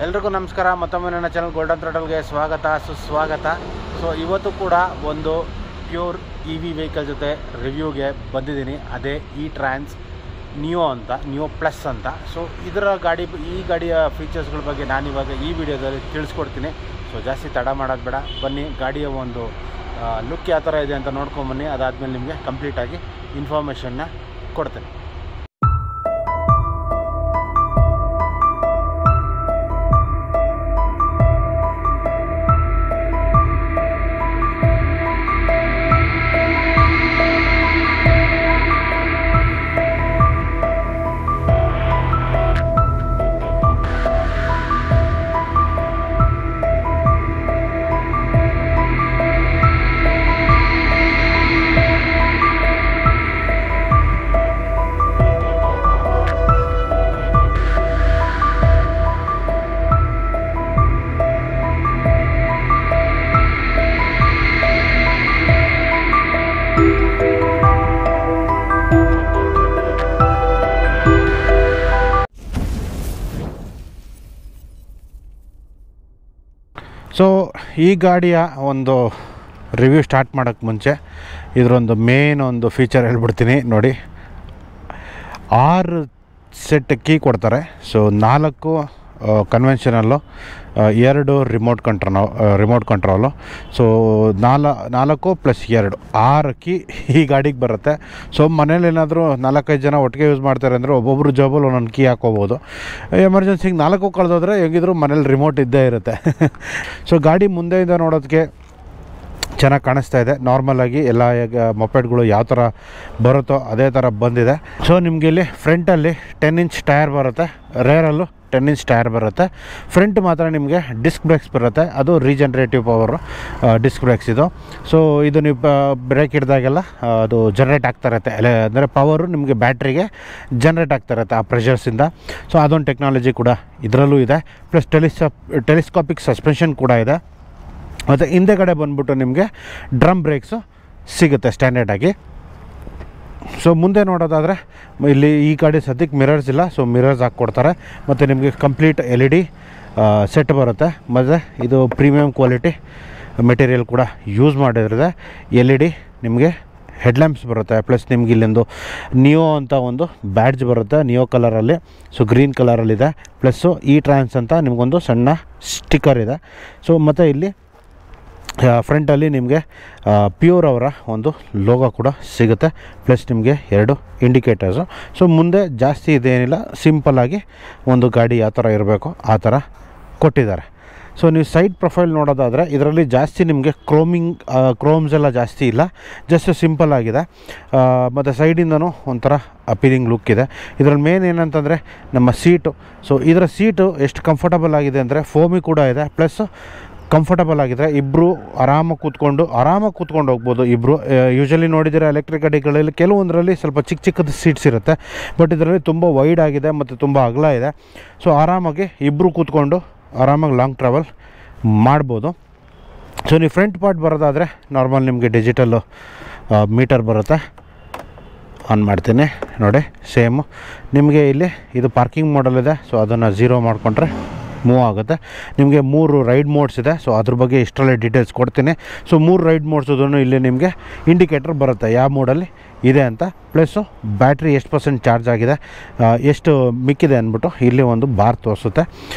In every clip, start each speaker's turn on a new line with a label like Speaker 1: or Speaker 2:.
Speaker 1: ಎಲ್ರಿಗೂ ನಮಸ್ಕಾರ. ಮತ್ತೊಮ್ಮೆ ನನ್ನ ಚಾನಲ್ ಗೋಲ್ಡನ್ ಥ್ರಾಟಲ್ಗೆ ಸ್ವಾಗತ ಸುಸ್ವಾಗತ. ಸೊ ಇವತ್ತು ಕೂಡ ಒಂದು ಪ್ಯೂರ್ ಇ ವಿ ವೆಹಿಕಲ್ ಜೊತೆ ರಿವ್ಯೂಗೆ ಬಂದಿದ್ದೀನಿ. ಅದೇ ಇ ಟ್ರಾನ್ಸ್ ನಿಯೋ ಅಂತ, ನಿಯೋ ಪ್ಲಸ್ ಅಂತ. ಸೊ ಈ ಗಾಡಿಯ ಫೀಚರ್ಸ್ಗಳ ಬಗ್ಗೆ ನಾನಿವಾಗ ಈ ವಿಡಿಯೋದಲ್ಲಿ ತಿಳಿಸ್ಕೊಡ್ತೀನಿ. ಸೊ ಜಾಸ್ತಿ ತಡ ಮಾಡೋದು ಬೇಡ, ಬನ್ನಿ ಗಾಡಿಯ ಒಂದು ಲುಕ್ ಯಾವ ಥರ ಇದೆ ಅಂತ ನೋಡ್ಕೊಂಬನ್ನಿ. ಅದಾದಮೇಲೆ ನಿಮಗೆ ಕಂಪ್ಲೀಟಾಗಿ ಇನ್ಫಾರ್ಮೇಷನ್ನ ಕೊಡ್ತೇನೆ. ಸೊ ಈ ಗಾಡಿಯ ಒಂದು ರಿವ್ಯೂ ಸ್ಟಾರ್ಟ್ ಮಾಡೋಕ್ಕೆ ಮುಂಚೆ ಇದರೊಂದು ಮೇನ್ ಒಂದು ಫೀಚರ್ ಹೇಳ್ಬಿಡ್ತೀನಿ ನೋಡಿ. 6 ಸೆಟ್ ಕೀ ಕೊಡ್ತಾರೆ. So 4 ಕನ್ವೆನ್ಷನಲ್ಲು, 2 remote control. So 4 + 2 6 key ಈ ಗಾಡಿಗೆ ಬರುತ್ತೆ. ಸೊ ಮನೇಲಿ ಏನಾದರೂ 4-5 ಜನ ಒಟ್ಟಿಗೆ ಯೂಸ್ ಮಾಡ್ತಾರೆ ಅಂದರೆ ಒಬ್ಬೊಬ್ಬರು ಜಾಬಲ್ಲಿ ಒಂದೊಂದು ಕೀ ಹಾಕೋಬೋದು. ಎಮರ್ಜೆನ್ಸಿಗೆ 4 ಕಳೆದೋದ್ರೆ ಹೇಗಿದ್ರು ಮನೇಲಿ ರಿಮೋಟ್ ಇದ್ದೇ ಇರುತ್ತೆ. ಸೊ ಗಾಡಿ ಮುಂದೆಯಿಂದ ನೋಡೋದಕ್ಕೆ ಚೆನ್ನಾಗಿ ಕಾಣಿಸ್ತಾ ಇದೆ. ನಾರ್ಮಲಾಗಿ ಎಲ್ಲ ಮೊಪೆಡ್ಗಳು ಯಾವ ಥರ ಬರುತ್ತೋ ಅದೇ ಥರ ಬಂದಿದೆ. ಸೊ ನಿಮಗೆ ಇಲ್ಲಿ ಫ್ರಂಟಲ್ಲಿ 10 ಇಂಚ್ ಟೈರ್ ಬರುತ್ತೆ, ರೇರಲ್ಲೂ 10 ಇಂಚ್ ಟೈರ್ ಬರುತ್ತೆ. ಫ್ರಂಟ್ ಮಾತ್ರ ನಿಮಗೆ ಡಿಸ್ಕ್ ಬ್ರೇಕ್ಸ್ ಬರುತ್ತೆ, ಅದು ರೀಜನ್ರೇಟಿವ್ ಪವರು ಡಿಸ್ಕ್ ಬ್ರೇಕ್ಸ್ ಇದು. ಸೊ ಇದು ನೀವು ಬ್ರೇಕ್ ಹಿಡಿದಾಗೆಲ್ಲ ಅದು ಜನ್ರೇಟ್ ಆಗ್ತಾ ಇರುತ್ತೆ, ಅಂದರೆ ಪವರು ನಿಮಗೆ ಬ್ಯಾಟ್ರಿಗೆ ಜನ್ರೇಟ್ ಆಗ್ತಾ ಇರುತ್ತೆ ಆ ಪ್ರೆಷರ್ಸಿಂದ. ಸೊ ಅದೊಂದು ಟೆಕ್ನಾಲಜಿ ಕೂಡ ಇದರಲ್ಲೂ ಇದೆ. ಪ್ಲಸ್ ಟೆಲಿಸ್ಕೋಪಿಕ್ ಸಸ್ಪೆನ್ಷನ್ ಕೂಡ ಇದೆ. ಮತ್ತು ಹಿಂದೆಗಡೆ ಬಂದ್ಬಿಟ್ಟು ನಿಮಗೆ ಡ್ರಮ್ ಬ್ರೇಕ್ಸು ಸಿಗುತ್ತೆ ಸ್ಟ್ಯಾಂಡರ್ಡಾಗಿ. ಸೊ ಮುಂದೆ ನೋಡೋದಾದರೆ ಇಲ್ಲಿ ಈ ಗಾಡಿ ಸದ್ಯಕ್ಕೆ ಮಿರರ್ಸ್ ಇಲ್ಲ, ಸೊ ಮಿರರ್ಸ್ ಹಾಕ್ಕೊಡ್ತಾರೆ. ಮತ್ತು ನಿಮಗೆ ಕಂಪ್ಲೀಟ್ LED ಸೆಟ್ ಬರುತ್ತೆ. ಮತ್ತು ಇದು ಪ್ರೀಮಿಯಮ್ ಕ್ವಾಲಿಟಿ ಮೆಟೀರಿಯಲ್ ಕೂಡ ಯೂಸ್ ಮಾಡಿದ್ರೆ LED ನಿಮಗೆ ಹೆಡ್ಲ್ಯಾಂಪ್ಸ್ ಬರುತ್ತೆ. ಪ್ಲಸ್ ನಿಮ್ಗೆ ಇಲ್ಲೊಂದು ನಿಯೋ ಅಂತ ಒಂದು ಬ್ಯಾಡ್ಜ್ ಬರುತ್ತೆ, ನಿಯೋ ಕಲರಲ್ಲಿ. ಸೊ ಗ್ರೀನ್ ಕಲರಲ್ಲಿದೆ. ಪ್ಲಸ್ಸು ಇ ಟ್ರಾನ್ಸ್ ಅಂತ ನಿಮಗೊಂದು ಸಣ್ಣ ಸ್ಟಿಕ್ಕರ್ ಇದೆ. ಸೊ ಮತ್ತು ಇಲ್ಲಿ ಫ್ರಂಟಲ್ಲಿ ನಿಮಗೆ ಪ್ಯೂರ್ ಅವರ ಒಂದು ಲೋಗೋ ಕೂಡ ಸಿಗುತ್ತೆ. ಪ್ಲಸ್ ನಿಮಗೆ 2 ಇಂಡಿಕೇಟರ್ಸು. ಸೊ ಮುಂದೆ ಜಾಸ್ತಿ ಇದೇನಿಲ್ಲ, ಸಿಂಪಲ್ಲಾಗಿ ಒಂದು ಗಾಡಿ ಯಾವ ಥರ ಇರಬೇಕು ಆ ಥರ ಕೊಟ್ಟಿದ್ದಾರೆ. ಸೊ ನೀವು ಸೈಡ್ ಪ್ರೊಫೈಲ್ ನೋಡೋದಾದರೆ ಇದರಲ್ಲಿ ಜಾಸ್ತಿ ನಿಮಗೆ ಕ್ರೋಮ್ಸ್ ಎಲ್ಲ ಜಾಸ್ತಿ ಇಲ್ಲ, ಜಸ್ಟ್ ಸಿಂಪಲ್ ಆಗಿದೆ. ಮತ್ತು ಸೈಡಿಂದನೂ ಒಂಥರ ಅಪೀಲಿಂಗ್ ಲುಕ್ ಇದೆ. ಇದರಲ್ಲಿ ಮೇನ್ ಏನಂತಂದರೆ ನಮ್ಮ ಸೀಟು. ಸೊ ಇದರ ಸೀಟು ಎಷ್ಟು ಕಂಫರ್ಟಬಲ್ ಆಗಿದೆ ಅಂದರೆ ಫೋಮಿ ಕೂಡ ಇದೆ, ಪ್ಲಸ್ ಕಂಫರ್ಟಬಲ್ ಆಗಿದೆ. ಇಬ್ಬರು ಆರಾಮಾಗಿ ಕೂತ್ಕೊಂಡು ಹೋಗ್ಬೋದು ಇಬ್ಬರು. ಯೂಶಲಿ ನೋಡಿದರೆ ಎಲೆಕ್ಟ್ರಿಕ್ ಗಾಡಿಗಳಲ್ಲಿ ಕೆಲವೊಂದರಲ್ಲಿ ಸ್ವಲ್ಪ ಚಿಕ್ಕದ ಸೀಟ್ಸ್ ಇರುತ್ತೆ, ಬಟ್ ಇದರಲ್ಲಿ ತುಂಬ ವೈಡ್ ಆಗಿದೆ ಮತ್ತು ತುಂಬ ಅಗಲ ಇದೆ. ಸೊ ಆರಾಮಾಗಿ ಇಬ್ಬರು ಕೂತ್ಕೊಂಡು ಆರಾಮಾಗಿ ಲಾಂಗ್ ಟ್ರಾವೆಲ್ ಮಾಡ್ಬೋದು. ಸೊ ನೀವು ಫ್ರಂಟ್ ಪಾರ್ಟ್ ಬರೋದಾದರೆ ನಾರ್ಮಲ್ ನಿಮಗೆ ಡಿಜಿಟಲ್ಲು ಮೀಟರ್ ಬರುತ್ತೆ. ಆನ್ ಮಾಡ್ತೀನಿ ನೋಡಿ, ಸೇಮು ನಿಮಗೆ ಇಲ್ಲಿ ಇದು ಪಾರ್ಕಿಂಗ್ ಮೋಡಲ್ ಇದೆ. ಸೊ ಅದನ್ನು 0 ಮಾಡಿಕೊಂಡ್ರೆ ಮೂವ್ ಆಗುತ್ತೆ. ನಿಮಗೆ 3 ರೈಡ್ ಮೋಡ್ಸ್ ಇದೆ. ಸೊ ಅದ್ರ ಬಗ್ಗೆ ಇಷ್ಟರಲ್ಲೇ ಡೀಟೇಲ್ಸ್ ಕೊಡ್ತೀನಿ. ಸೊ 3 ರೈಡ್ ಮೋಡ್ಸೋದನ್ನು ಇಲ್ಲಿ ನಿಮಗೆ ಇಂಡಿಕೇಟರ್ ಬರುತ್ತೆ ಯಾವ ಮೋಡಲ್ಲಿ ಇದೆ ಅಂತ. ಪ್ಲಸ್ಸು ಬ್ಯಾಟ್ರಿ ಎಷ್ಟು % ಚಾರ್ಜ್ ಆಗಿದೆ, ಎಷ್ಟು ಮಿಕ್ಕಿದೆ ಅಂದ್ಬಿಟ್ಟು ಇಲ್ಲಿ ಒಂದು ಬಾರ್ ತೋರಿಸುತ್ತೆ.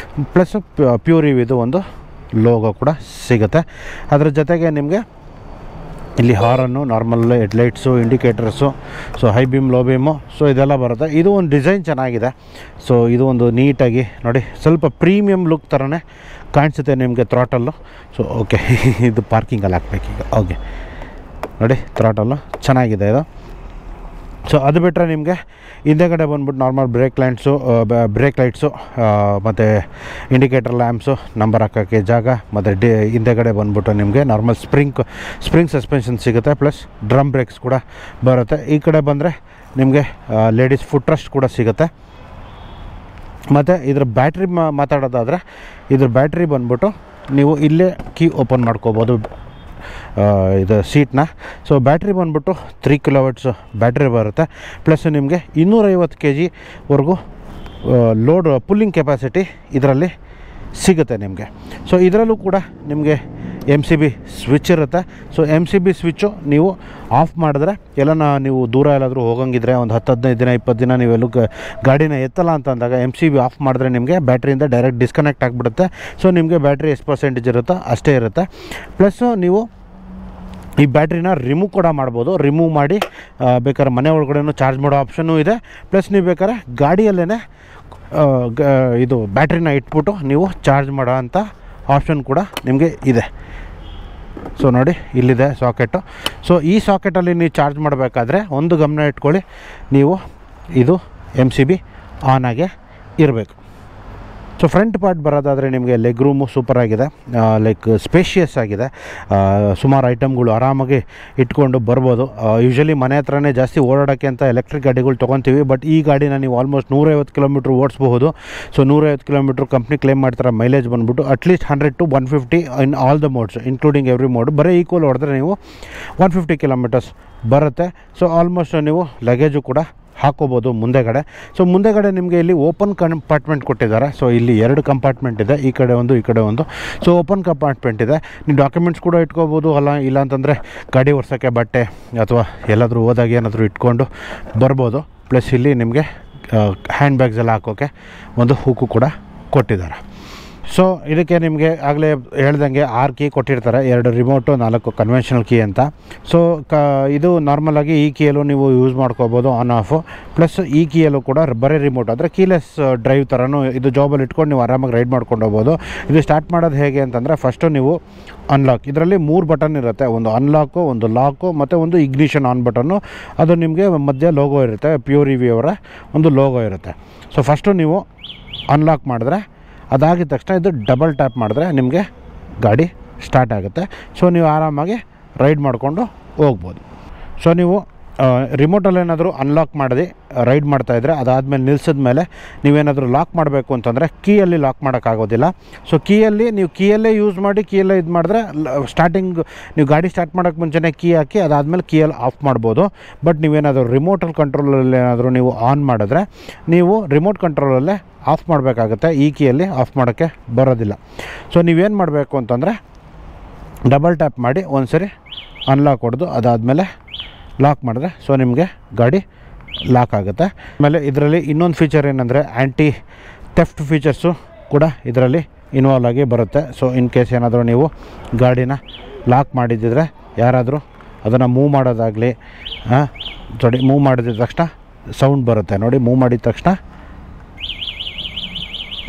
Speaker 1: ಪ್ಲಸ್ಸು ಪ್ಯೂರ್ ಇವಿದು ಒಂದು ಲೋಗೋ ಕೂಡ ಸಿಗುತ್ತೆ. ಅದರ ಜೊತೆಗೆ ನಿಮಗೆ ಇಲ್ಲಿ horn, normal headlights, indicators, so high beam, low beam, so ಇದೆಲ್ಲ ಬರುತ್ತೆ. ಇದು ಒಂದು ಡಿಸೈನ್ ಚೆನ್ನಾಗಿದೆ. ಸೊ ಇದು ಒಂದು ನೀಟಾಗಿ ನೋಡಿ, ಸ್ವಲ್ಪ ಪ್ರೀಮಿಯಮ್ ಲುಕ್ ಥರನೇ ಕಾಣಿಸುತ್ತೆ ನಿಮಗೆ ಥ್ರಾಟಲ್ಲು. ಸೊ ಓಕೆ, ಇದು ಪಾರ್ಕಿಂಗಲ್ಲಿ ಹಾಕ್ಬೇಕೀಗ. ಓಕೆ ನೋಡಿ, ಥ್ರಾಟಲ್ಲು ಚೆನ್ನಾಗಿದೆ ಇದು. ಸೊ ಅದು ಬಿಟ್ಟರೆ ನಿಮಗೆ ಹಿಂದೆಗಡೆ ಬಂದ್ಬಿಟ್ಟು ನಾರ್ಮಲ್ ಬ್ರೇಕ್ ಲೈಟ್ಸು ಮತ್ತು ಇಂಡಿಕೇಟರ್ ಲ್ಯಾಂಪ್ಸು, ನಂಬರ್ ಹಾಕೋಕ್ಕೆ ಜಾಗ, ಮತ್ತು ಹಿಂದೆಗಡೆ ಬಂದ್ಬಿಟ್ಟು ನಿಮಗೆ ನಾರ್ಮಲ್ ಸ್ಪ್ರಿಂಗ್ ಸಸ್ಪೆನ್ಷನ್ ಸಿಗುತ್ತೆ. ಪ್ಲಸ್ ಡ್ರಮ್ ಬ್ರೇಕ್ಸ್ ಕೂಡ ಬರುತ್ತೆ. ಈ ಕಡೆ ಬಂದರೆ ನಿಮಗೆ ಲೇಡೀಸ್ ಫುಟ್ ರೆಸ್ಟ್ ಕೂಡ ಸಿಗುತ್ತೆ. ಮತ್ತು ಇದ್ರ ಬ್ಯಾಟ್ರಿ ಮಾತಾಡೋದಾದರೆ ಇದ್ರ ಬ್ಯಾಟ್ರಿ ಬಂದ್ಬಿಟ್ಟು ನೀವು ಇಲ್ಲೇ ಕೀ ಓಪನ್ ಮಾಡ್ಕೋಬೋದು ಇದು ಸೀಟ್ನ. ಸೊ ಬ್ಯಾಟ್ರಿ ಬಂದ್ಬಿಟ್ಟು 3 kW ಬ್ಯಾಟ್ರಿ ಬರುತ್ತೆ. ಪ್ಲಸ್ ನಿಮಗೆ 250 kg ವರೆಗೂ ಲೋಡ್ ಪುಲ್ಲಿಂಗ್ ಕೆಪಾಸಿಟಿ ಇದರಲ್ಲಿ ಸಿಗುತ್ತೆ ನಿಮಗೆ. ಸೊ ಇದರಲ್ಲೂ ಕೂಡ ನಿಮಗೆ MCB ಸ್ವಿಚ್ ಇರುತ್ತೆ. ಸೊ MCB ಸ್ವಿಚ್ಚು ನೀವು ಆಫ್ ಮಾಡಿದ್ರೆ ಎಲ್ಲನ ನೀವು ದೂರ ಎಲ್ಲಾದರೂ ಹೋಗಂಗಿದ್ರೆ ಒಂದು 10-15 ದಿನ 20 ದಿನ ನೀವೆಲ್ಲೂ ಗಾಡಿನ ಎತ್ತಲ್ಲ ಅಂತ ಅಂದಾಗ MCB ಆಫ್ ಮಾಡಿದ್ರೆ ನಿಮಗೆ ಬ್ಯಾಟ್ರಿಯಿಂದ ಡೈರೆಕ್ಟ್ ಡಿಸ್ಕನೆಕ್ಟ್ ಆಗಿಬಿಡುತ್ತೆ. ಸೊ ನಿಮಗೆ ಬ್ಯಾಟ್ರಿ ಎಷ್ಟು ಪರ್ಸೆಂಟೇಜ್ ಇರುತ್ತೋ ಅಷ್ಟೇ ಇರುತ್ತೆ. ಪ್ಲಸ್ಸು ನೀವು ಈ ಬ್ಯಾಟ್ರಿನ ರಿಮೂವ್ ಕೂಡ ಮಾಡ್ಬೋದು. ರಿಮೂವ್ ಮಾಡಿ ಬೇಕಾದ್ರೆ ಮನೆ ಒಳಗಡೆನೂ ಚಾರ್ಜ್ ಮಾಡೋ ಆಪ್ಷನ್ನೂ ಇದೆ. ಪ್ಲಸ್ ನೀವು ಬೇಕಾದ್ರೆ ಗಾಡಿಯಲ್ಲೇ ಇದು ಬ್ಯಾಟ್ರಿನ ಇಟ್ಬಿಟ್ಟು ನೀವು ಚಾರ್ಜ್ ಮಾಡೋ ಅಂಥ ಆಪ್ಷನ್ ಕೂಡ ನಿಮಗೆ ಇದೆ. ಸೊ ನೋಡಿ ಇಲ್ಲಿದೆ ಸಾಕೆಟು. ಸೊ ಈ ಸಾಕೆಟಲ್ಲಿ ನೀವು ಚಾರ್ಜ್ ಮಾಡಬೇಕಾದ್ರೆ ಒಂದು ಗಮನ ಇಟ್ಕೊಳ್ಳಿ, ನೀವು ಇದು MCB ಆನ್ ಆಗೇ ಇರಬೇಕು. ಸೊ ಫ್ರಂಟ್ ಪಾರ್ಟ್ ಬರೋದಾದರೆ ನಿಮಗೆ ಲೆಗ್ ರೂಮು ಸೂಪರಾಗಿದೆ, ಲೈಕ್ ಸ್ಪೇಷಿಯಸ್ ಆಗಿದೆ. ಸುಮಾರು ಐಟಮ್ಗಳು ಆರಾಮಾಗಿ ಇಟ್ಕೊಂಡು ಬರ್ಬೋದು. ಯೂಶ್ವಲಿ ಮನೆ ಹತ್ರನೇ ಜಾಸ್ತಿ ಓಡಾಡೋಕ್ಕೆ ಅಂತ ಎಲೆಕ್ಟ್ರಿಕ್ ಗಾಡಿಗಳು ತೊಗೊತೀವಿ. ಬಟ್ ಈ ಗಾಡಿನ ನೀವು ಆಲ್ಮೋಸ್ಟ್ 150 ಕಿಲೋಮೀಟ್ರ್ ಓಡಿಸ್ಬಹುದು. ಸೊ 150 ಕಿಲೋಮೀಟ್ರ್ ಕಂಪ್ನಿ ಕ್ಲೇಮ್ ಮಾಡ್ತಾರೆ ಮೈಲೇಜ್ ಬಂದುಬಿಟ್ಟು at least 100 to 150 in all the modes including every mode. ಬರೀ ಈಕ್ವಲ್ ಹೊಡೆದ್ರೆ ನೀವು 150 ಕಿಲೋಮೀಟರ್ಸ್ ಬರುತ್ತೆ. ಸೊ ಆಲ್ಮೋಸ್ಟ್ ನೀವು ಲಗೇಜು ಕೂಡ ಹಾಕೋಬೋದು ಮುಂದೆಗಡೆ. ಸೊ ಮುಂದೆಗಡೆ ನಿಮಗೆ ಇಲ್ಲಿ ಓಪನ್ ಕಂಪಾರ್ಟ್ಮೆಂಟ್ ಕೊಟ್ಟಿದ್ದಾರೆ. ಸೊ ಇಲ್ಲಿ 2 ಕಂಪಾರ್ಟ್ಮೆಂಟ್ ಇದೆ, ಈ ಕಡೆ ಒಂದು ಈ ಕಡೆ ಒಂದು. ಸೊ ಓಪನ್ ಕಂಪಾರ್ಟ್ಮೆಂಟ್ ಇದೆ, ನೀವು ಡಾಕ್ಯುಮೆಂಟ್ಸ್ ಕೂಡ ಇಟ್ಕೋಬೋದು. ಇಲ್ಲ ಅಂತಂದರೆ ಗಾಡಿ ಒರ್ಸೋಕ್ಕೆ ಬಟ್ಟೆ ಅಥವಾ ಎಲ್ಲಾದರೂ ಹೋದಾಗ ಏನಾದರೂ ಇಟ್ಕೊಂಡು ಬರ್ಬೋದು. ಪ್ಲಸ್ ಇಲ್ಲಿ ನಿಮಗೆ ಹ್ಯಾಂಡ್ ಬ್ಯಾಗ್ಸ್ ಎಲ್ಲ ಹಾಕೋಕ್ಕೆ ಒಂದು ಹೂಕು ಕೂಡ ಕೊಟ್ಟಿದ್ದಾರೆ. ಸೊ ಇದಕ್ಕೆ ನಿಮಗೆ ಆಗಲೇ ಹೇಳ್ದಂಗೆ 6 ಕೀ ಕೊಟ್ಟಿರ್ತಾರೆ, 2 ರಿಮೋಟು 4 ಕನ್ವೆನ್ಷನಲ್ ಕೀ ಅಂತ. ಸೊ ಇದು ನಾರ್ಮಲಾಗಿ ಈ ಕೀಯಲ್ಲೂ ನೀವು ಯೂಸ್ ಮಾಡ್ಕೋಬೋದು ಆನ್ ಆಫು. ಪ್ಲಸ್ ಈ ಕೀಯಲ್ಲೂ ಕೂಡ ಬರೀ ರಿಮೋಟ್ ಅಂದರೆ ಕೀಲೆಸ್ ಡ್ರೈವ್ ಥರನೂ ಇದು ಜಾಬಲ್ಲಿ ಇಟ್ಕೊಂಡು ನೀವು ಆರಾಮಾಗಿ ರೈಡ್ ಮಾಡ್ಕೊಂಡು ಹೋಗ್ಬೋದು. ಇದು ಸ್ಟಾರ್ಟ್ ಮಾಡೋದು ಹೇಗೆ ಅಂತಂದರೆ ಫಸ್ಟು ನೀವು ಅನ್ಲಾಕ್, ಇದರಲ್ಲಿ 3 ಬಟನ್ ಇರುತ್ತೆ, ಒಂದು ಅನ್ಲಾಕು, ಒಂದು ಲಾಕು ಮತ್ತು ಒಂದು ಇಗ್ನಿಷನ್ ಆನ್ ಬಟನ್ನು. ಅದು ನಿಮಗೆ ಮಧ್ಯೆ ಲೋಗೋ ಇರುತ್ತೆ, ಪ್ಯೂರ್ EV ಅವರ ಒಂದು ಲೋಗೋ ಇರುತ್ತೆ. ಸೊ ಫಸ್ಟು ನೀವು ಅನ್ಲಾಕ್ ಮಾಡಿದ್ರೆ ಅದಾಗಿದ ತಕ್ಷಣ ಇದು ಡಬಲ್ ಟ್ಯಾಪ್ ಮಾಡಿದ್ರೆ ನಿಮಗೆ ಗಾಡಿ ಸ್ಟಾರ್ಟ್ ಆಗುತ್ತೆ. ಸೊ ನೀವು ಆರಾಮಾಗಿ ರೈಡ್ ಮಾಡಿಕೊಂಡು ಹೋಗ್ಬೋದು. ಸೊ ನೀವು ರಿಮೋಟಲ್ಲಿ ಏನಾದರೂ ಅನ್ಲಾಕ್ ಮಾಡಿ ರೈಡ್ ಮಾಡ್ತಾಯಿದ್ರೆ ಅದಾದಮೇಲೆ ನಿಲ್ಸಿದ ಮೇಲೆ ನೀವೇನಾದರೂ ಲಾಕ್ ಮಾಡಬೇಕು ಅಂತಂದರೆ ಕೀಯಲ್ಲಿ ಲಾಕ್ ಮಾಡೋಕ್ಕಾಗೋದಿಲ್ಲ. ಸೊ ಕೀಯಲ್ಲೇ ಯೂಸ್ ಮಾಡಿ ಕೀಯಲ್ಲೇ ಇದು ಮಾಡಿದ್ರೆ ಸ್ಟಾರ್ಟಿಂಗ್ ನೀವು ಗಾಡಿ ಸ್ಟಾರ್ಟ್ ಮಾಡೋಕ್ಕೆ ಮುಂಚೆನೇ ಕೀ ಹಾಕಿ ಅದಾದಮೇಲೆ ಕೀಯಲ್ಲಿ ಆಫ್ ಮಾಡ್ಬೋದು. ಬಟ್ ನೀವೇನಾದರೂ ರಿಮೋಟಲ್ಲಿ ಕಂಟ್ರೋಲಲ್ಲಿ ಏನಾದರೂ ನೀವು ಆನ್ ಮಾಡಿದ್ರೆ ನೀವು ರಿಮೋಟ್ ಕಂಟ್ರೋಲಲ್ಲೇ ಆಫ್ ಮಾಡಬೇಕಾಗುತ್ತೆ, ಈ ಕೀಯಲ್ಲಿ ಆಫ್ ಮಾಡೋಕ್ಕೆ ಬರೋದಿಲ್ಲ. ಸೊ ನೀವೇನು ಮಾಡಬೇಕು ಅಂತಂದರೆ ಡಬಲ್ ಟ್ಯಾಪ್ ಮಾಡಿ ಒಂದು ಸರಿ ಅನ್ಲಾಕ್ ಹೊಡೆದು ಅದಾದಮೇಲೆ ಲಾಕ್ ಮಾಡಿದ್ರೆ ಸೊ ನಿಮಗೆ ಗಾಡಿ ಲಾಕ್ ಆಗುತ್ತೆ. ಆಮೇಲೆ ಇದರಲ್ಲಿ ಇನ್ನೊಂದು ಫೀಚರ್ ಏನಂದರೆ ಆ್ಯಂಟಿ ಥೆಫ್ಟ್ ಫೀಚರ್ಸು ಕೂಡ ಇದರಲ್ಲಿ ಇನ್ವಾಲ್ವ್ ಆಗಿ ಬರುತ್ತೆ. ಸೊ ಇನ್ ಕೇಸ್ ಏನಾದರೂ ನೀವು ಗಾಡಿನ ಲಾಕ್ ಮಾಡಿದ್ದಿದ್ರೆ ಯಾರಾದರೂ ಅದನ್ನು ಮೂವ್ ಮಾಡೋದಾಗಲಿ ಮೂವ್ ಮಾಡಿದ ತಕ್ಷಣ ಸೌಂಡ್ ಬರುತ್ತೆ ನೋಡಿ. ಮೂವ್ ಮಾಡಿದ ತಕ್ಷಣ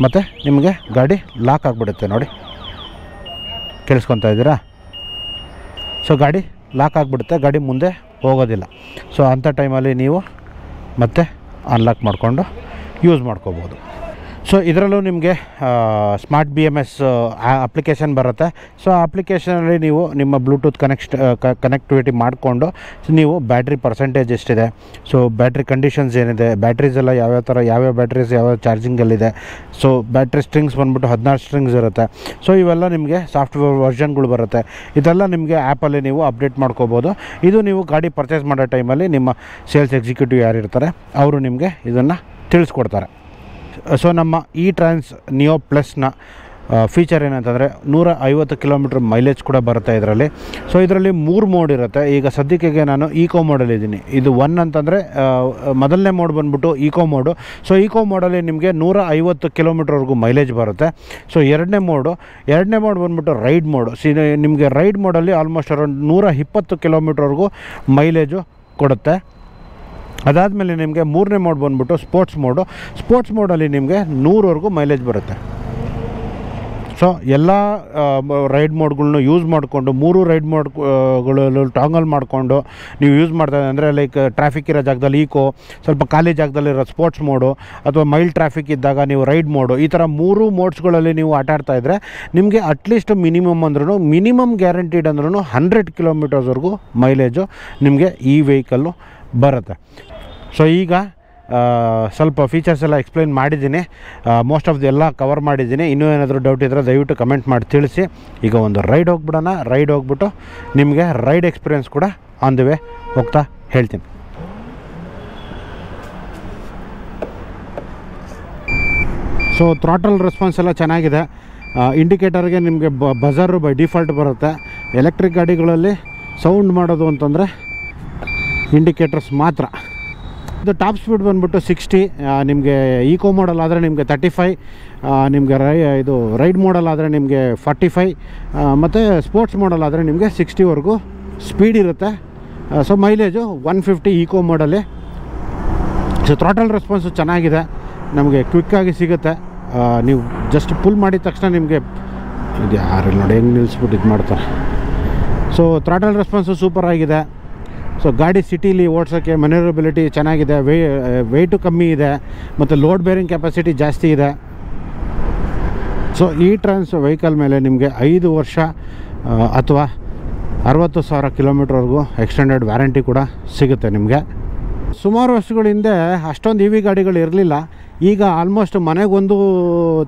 Speaker 1: ಮತ್ತು ನಿಮಗೆ ಗಾಡಿ ಲಾಕ್ ಆಗಿಬಿಡುತ್ತೆ ನೋಡಿ, ಕೇಳಿಸ್ಕೊತಾ ಇದ್ದೀರಾ? ಸೊ ಗಾಡಿ ಲಾಕ್ ಆಗಿಬಿಡುತ್ತೆ, ಗಾಡಿ ಮುಂದೆ ಹೋಗೋದಿಲ್ಲ. ಸೊ ಅಂಥ ಟೈಮಲ್ಲಿ ನೀವು ಮತ್ತೆ ಅನ್ಲಾಕ್ ಮಾಡಿಕೊಂಡು ಯೂಸ್ ಮಾಡ್ಕೋಬೋದು. ಸೊ ಇದರಲ್ಲೂ ನಿಮಗೆ ಸ್ಮಾರ್ಟ್ BMS ಅಪ್ಲಿಕೇಶನ್ ಬರುತ್ತೆ. ಸೊ ಆ ಅಪ್ಲಿಕೇಶನಲ್ಲಿ ನೀವು ನಿಮ್ಮ ಬ್ಲೂಟೂತ್ ಕನೆಕ್ಟಿವಿಟಿ ಮಾಡಿಕೊಂಡು ನೀವು ಬ್ಯಾಟ್ರಿ ಪರ್ಸೆಂಟೇಜ್ ಎಷ್ಟಿದೆ, ಸೊ ಬ್ಯಾಟ್ರಿ ಕಂಡೀಷನ್ಸ್ ಏನಿದೆ, ಬ್ಯಾಟ್ರೀಸ್ ಎಲ್ಲ ಯಾವ್ಯಾವ ಬ್ಯಾಟ್ರೀಸ್ ಯಾವ ಚಾರ್ಜಿಂಗಲ್ಲಿದೆ. ಸೊ ಬ್ಯಾಟ್ರಿ ಸ್ಟ್ರಿಂಗ್ಸ್ ಬಂದ್ಬಿಟ್ಟು 16 ಸ್ಟ್ರಿಂಗ್ಸ್ ಇರುತ್ತೆ. ಸೊ ಇವೆಲ್ಲ ನಿಮಗೆ ಸಾಫ್ಟ್ವೇರ್ ವರ್ಷನ್ಗಳು ಬರುತ್ತೆ. ಇದೆಲ್ಲ ನಿಮಗೆ ಆ್ಯಪಲ್ಲಿ ನೀವು ಅಪ್ಡೇಟ್ ಮಾಡ್ಕೋಬೋದು. ಇದು ನೀವು ಗಾಡಿ ಪರ್ಚೇಸ್ ಮಾಡೋ ಟೈಮಲ್ಲಿ ನಿಮ್ಮ ಸೇಲ್ಸ್ ಎಕ್ಸಿಕ್ಯೂಟಿವ್ ಯಾರು ಇರ್ತಾರೆ ಅವರು ನಿಮಗೆ ಇದನ್ನು ತಿಳಿಸ್ಕೊಡ್ತಾರೆ. ಸೊ ನಮ್ಮ E-Trans Neo Plusನ ಫೀಚರ್ ಏನಂತಂದರೆ 150 ಕಿಲೋಮೀಟ್ರ್ ಮೈಲೇಜ್ ಕೂಡ ಬರುತ್ತೆ ಇದರಲ್ಲಿ. ಸೊ ಇದರಲ್ಲಿ 3 ಮೋಡ್ ಇರುತ್ತೆ. ಈಗ ಸದ್ಯಕ್ಕೆ ನಾನು ಈಕೋ ಮೋಡಲ್ಲಿದ್ದೀನಿ. ಇದು 1 ಅಂತಂದರೆ ಮೊದಲನೇ ಮೋಡ್ ಬಂದ್ಬಿಟ್ಟು ಈಕೋ ಮೋಡು. ಸೊ ಈಕೋ ಮೋಡಲ್ಲಿ ನಿಮಗೆ 150 ಕಿಲೋಮೀಟ್ರ್ವರೆಗೂ ಮೈಲೇಜ್ ಬರುತ್ತೆ. ಸೊ ಎರಡನೇ ಮೋಡ್ ಬಂದ್ಬಿಟ್ಟು ರೈಡ್ ಮೋಡು. ನಿಮಗೆ ರೈಡ್ ಮೋಡಲ್ಲಿ ಆಲ್ಮೋಸ್ಟ್ ಅರೌಂಡ್ 120 ಕಿಲೋಮೀಟ್ರ್ವರೆಗೂ ಮೈಲೇಜು ಕೊಡುತ್ತೆ. ಅದಾದಮೇಲೆ ನಿಮಗೆ 3ನೇ ಮೋಡ್ ಬಂದ್ಬಿಟ್ಟು ಸ್ಪೋರ್ಟ್ಸ್ ಮೋಡಲ್ಲಿ ನಿಮಗೆ 100ವರೆಗೂ ಮೈಲೇಜ್ ಬರುತ್ತೆ. ಸೊ ಎಲ್ಲ ರೈಡ್ ಮೋಡ್ಗಳ್ನು ಯೂಸ್ ಮಾಡಿಕೊಂಡು 3 ರೈಡ್ ಮೋಡ್ಗಳು ಟಾಂಗಲ್ ಮಾಡಿಕೊಂಡು ನೀವು ಯೂಸ್ ಮಾಡ್ತಾಯಿದ್ದೆ ಅಂದರೆ ಲೈಕ್ ಟ್ರಾಫಿಕ್ ಇರೋ ಜಾಗದಲ್ಲಿ ಈಕೋ, ಸ್ವಲ್ಪ ಖಾಲಿ ಜಾಗದಲ್ಲಿರೋ ಸ್ಪೋರ್ಟ್ಸ್ ಮೋಡು, ಅಥವಾ ಮೈಲ್ಡ್ ಟ್ರಾಫಿಕ್ ಇದ್ದಾಗ ನೀವು ರೈಡ್ ಮೋಡು, ಈ ಥರ 3 ಮೋಡ್ಸ್ಗಳಲ್ಲಿ ನೀವು ಆಟಾಡ್ತಾಯಿದ್ರೆ ನಿಮಗೆ ಅಟ್ಲೀಸ್ಟ್ ಮಿನಿಮಮ್ ಗ್ಯಾರಂಟಿಡ್ ಅಂದ್ರೂ 100 ಕಿಲೋಮೀಟರ್ಸ್ವರೆಗೂ ಮೈಲೇಜು ನಿಮಗೆ ಈ ವೆಹಿಕಲ್ಲು ಬರುತ್ತೆ. ಸೊ ಈಗ ಸ್ವಲ್ಪ ಫೀಚರ್ಸ್ ಎಲ್ಲ ಎಕ್ಸ್ಪ್ಲೈನ್ ಮಾಡಿದ್ದೀನಿ, ಮೋಸ್ಟ್ ಆಫ್ ಎಲ್ಲ ಕವರ್ ಮಾಡಿದ್ದೀನಿ. ಇನ್ನೂ ಏನಾದರೂ ಡೌಟ್ ಇದ್ದರೆ ದಯವಿಟ್ಟು ಕಮೆಂಟ್ ಮಾಡಿ ತಿಳಿಸಿ. ಈಗ ಒಂದು ರೈಡ್ ಹೋಗ್ಬಿಡೋಣ. ರೈಡ್ ಹೋಗ್ಬಿಟ್ಟು ನಿಮಗೆ ರೈಡ್ ಎಕ್ಸ್ಪೀರಿಯೆನ್ಸ್ ಕೂಡ ಆನ್ ದಿ ವೇ ಹೋಗ್ತಾ ಹೇಳ್ತೀನಿ. ಸೊ ಥ್ರಾಟಲ್ ರೆಸ್ಪಾನ್ಸ್ ಎಲ್ಲ ಚೆನ್ನಾಗಿದೆ. ಇಂಡಿಕೇಟರ್ಗೆ ನಿಮಗೆ ಬಜರು ಬೈ ಡಿಫಾಲ್ಟ್ ಬರುತ್ತೆ. ಎಲೆಕ್ಟ್ರಿಕ್ ಗಾಡಿಗಳಲ್ಲಿ ಸೌಂಡ್ ಮಾಡೋದು ಅಂತಂದರೆ ಇಂಡಿಕೇಟರ್ಸ್ ಮಾತ್ರ. ಇದು ಟಾಪ್ ಸ್ಪೀಡ್ ಬಂದುಬಿಟ್ಟು 60, ನಿಮಗೆ ಈಕೋ ಮಾಡಲ್ ಆದರೆ ನಿಮಗೆ 35, ನಿಮಗೆ ಇದು ರೈಡ್ ಮಾಡಲ್ ಆದರೆ ನಿಮಗೆ 45, ಮತ್ತು ಸ್ಪೋರ್ಟ್ಸ್ ಮಾಡಲ್ ಆದರೆ ನಿಮಗೆ 60ವರೆಗೂ ಸ್ಪೀಡ್ ಇರುತ್ತೆ. ಸೊ ಮೈಲೇಜು 150 ಈಕೋ ಮಾಡಲೇ. ಸೊ ಥ್ರಾಟಲ್ ರೆಸ್ಪಾನ್ಸು ಚೆನ್ನಾಗಿದೆ, ನಮಗೆ ಕ್ವಿಕ್ಕಾಗಿ ಸಿಗುತ್ತೆ. ನೀವು ಜಸ್ಟ್ ಪುಲ್ ಮಾಡಿದ ತಕ್ಷಣ ನಿಮಗೆ ಇದು ಯಾರಿಲ್ಲ ನೋಡಿ ಹೆಂಗೆ ನಿಲ್ಲಿಸ್ಬಿಟ್ಟು ಇದು ಮಾಡ್ತಾರೆ. ಸೊ ಥ್ರಾಟಲ್ ರೆಸ್ಪಾನ್ಸು ಸೂಪರ್ ಆಗಿದೆ. ಸೊ ಗಾಡಿ ಸಿಟೀಲಿ ಓಡಿಸೋಕ್ಕೆ ಮ್ಯಾನ್ಯೂರಬಿಲಿಟಿ ಚೆನ್ನಾಗಿದೆ, ವೆಯ್ಟು ಕಮ್ಮಿ ಇದೆ ಮತ್ತು ಲೋಡ್ ಬೇರಿಂಗ್ ಕೆಪಾಸಿಟಿ ಜಾಸ್ತಿ ಇದೆ. ಸೊ ಈ ಟ್ರಾನ್ಸ್ ವೆಹಿಕಲ್ ಮೇಲೆ ನಿಮಗೆ 5 ವರ್ಷ ಅಥವಾ 60,000 ಕಿಲೋಮೀಟ್ರ್ವರೆಗೂ ಎಕ್ಸ್ಟೆಂಡೆಡ್ ವ್ಯಾರಂಟಿ ಕೂಡ ಸಿಗುತ್ತೆ ನಿಮಗೆ. ಸುಮಾರು ವರ್ಷಗಳ ಹಿಂದೆ ಅಷ್ಟೊಂದು ಇ ವಿ ಗಾಡಿಗಳು ಇರಲಿಲ್ಲ. ಈಗ ಆಲ್ಮೋಸ್ಟ್ ಮನೆಗೊಂದು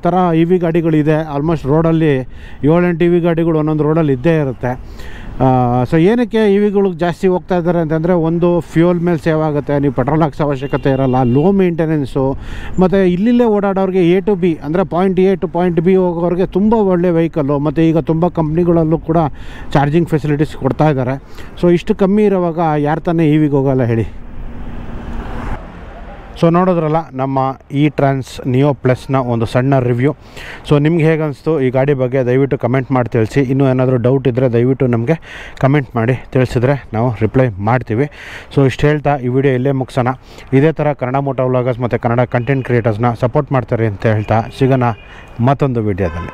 Speaker 1: ಥರ ಇ ವಿ ಗಾಡಿಗಳಿದೆ. ಆಲ್ಮೋಸ್ಟ್ ರೋಡಲ್ಲಿ 7-8 ಇ ವಿ ಗಾಡಿಗಳು ಒಂದೊಂದು ರೋಡಲ್ಲಿ ಇದ್ದೇ ಇರುತ್ತೆ. ಸೊ ಏನಕ್ಕೆ ಇ ವಿಗಳಿಗೆ ಜಾಸ್ತಿ ಹೋಗ್ತಾ ಇದ್ದಾರೆ ಅಂತಂದರೆ, ಒಂದು ಫ್ಯೂಯಲ್ ಮೇಲೆ ಸೇವ್ ಆಗುತ್ತೆ, ನೀವು ಪೆಟ್ರೋಲ್ ಹಾಕ್ಸೋ ಅವಶ್ಯಕತೆ ಇರೋಲ್ಲ, ಲೋ ಮೇಂಟೆನೆನ್ಸು, ಮತ್ತು ಇಲ್ಲಿಲ್ಲೇ ಓಡಾಡೋರಿಗೆ A to B ಅಂದರೆ point A to point B ಹೋಗೋರಿಗೆ ತುಂಬ ಒಳ್ಳೆ ವೆಹಿಕಲ್ಲು. ಮತ್ತು ಈಗ ತುಂಬ ಕಂಪ್ನಿಗಳಲ್ಲೂ ಕೂಡ ಚಾರ್ಜಿಂಗ್ ಫೆಸಿಲಿಟೀಸ್ ಕೊಡ್ತಾ ಇದ್ದಾರೆ. ಸೊ ಇಷ್ಟು ಕಮ್ಮಿ ಇರೋವಾಗ ಯಾರು ತಾನೇ ಇ ವಿಗೆ ಹೋಗೋಲ್ಲ ಹೇಳಿ. ಸೊ ನೋಡೋದ್ರಲ್ಲ ನಮ್ಮ ಇ ಟ್ರಾನ್ಸ್ ನಿಯೋ ಪ್ಲಸ್ನ ಒಂದು ಸಣ್ಣ ರಿವ್ಯೂ. ಸೊ ನಿಮ್ಗೆ ಹೇಗೆ ಅನಿಸ್ತು ಈ ಗಾಡಿ ಬಗ್ಗೆ ದಯವಿಟ್ಟು ಕಮೆಂಟ್ ಮಾಡಿ ತಿಳಿಸಿ. ಇನ್ನೂ ಏನಾದರೂ ಡೌಟ್ ಇದ್ದರೆ ದಯವಿಟ್ಟು ನಮಗೆ ಕಮೆಂಟ್ ಮಾಡಿ ತಿಳಿಸಿದ್ರೆ ನಾವು ರಿಪ್ಲೈ ಮಾಡ್ತೀವಿ. ಸೊ ಇಷ್ಟು ಹೇಳ್ತಾ ಈ ವಿಡಿಯೋ ಇಲ್ಲೇ ಮುಗಿಸೋಣ. ಇದೇ ಥರ ಕನ್ನಡ ಮೋಟೋ ವ್ಲಾಗರ್ಸ್ ಮತ್ತು ಕನ್ನಡ ಕಂಟೆಂಟ್ ಕ್ರಿಯೇಟರ್ಸ್ನ ಸಪೋರ್ಟ್ ಮಾಡ್ತಾರೆ ಅಂತ ಹೇಳ್ತಾ ಸಿಗೋಣ ಮತ್ತೊಂದು ವಿಡಿಯೋದಲ್ಲಿ.